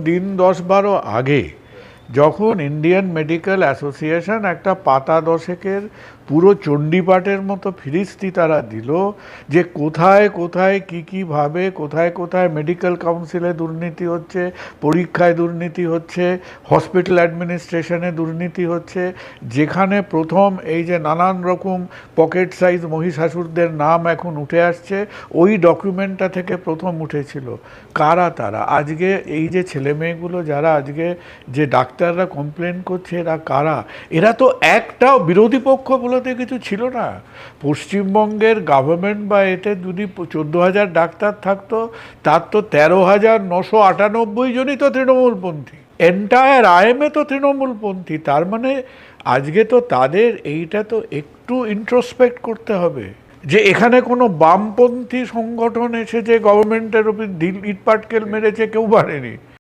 দিন 10-12 আগে যখন ইন্ডিয়ান মেডিকেল অ্যাসোসিয়েশন একটা পাতা দশেকের পুরো চণ্ডীপাঠের মতো ফিরিস্তি তারা দিল যে কোথায় কোথায় কীভাবে কোথায় কোথায় মেডিকেল কাউন্সিলে দুর্নীতি হচ্ছে, পরীক্ষায় দুর্নীতি হচ্ছে, হসপিটাল অ্যাডমিনিস্ট্রেশনে দুর্নীতি হচ্ছে, যেখানে প্রথম এই যে নানান রকম পকেট সাইজ মহিষাসুরদের নাম এখন উঠে আসছে, ওই ডকুমেন্টটা থেকে প্রথম উঠেছিল। কারা তারা? আজকে এই যে ছেলেমেয়েগুলো যারা আজকে যে ডাক্তাররা কমপ্লেন করছে, এরা কারা? এরা তো একটাও বিরোধী পক্ষ বলতে কিছু ছিল না। পশ্চিমবঙ্গের গভর্নমেন্ট বা এতে যদি 14,000 ডাক্তার থাকতো, তার তো 13,998 জনই তো তৃণমূলপন্থী। এন্টায়ার আইএমএ তো তৃণমূলপন্থী। তার মানে আজকে তো তাদের এইটা তো একটু ইন্ট্রোস্পেক্ট করতে হবে যে এখানে কোনো বামপন্থী সংগঠন এসে যে গভর্নমেন্টের উপর ইটপাটকেল মেরেছে, কেউ পারেনি।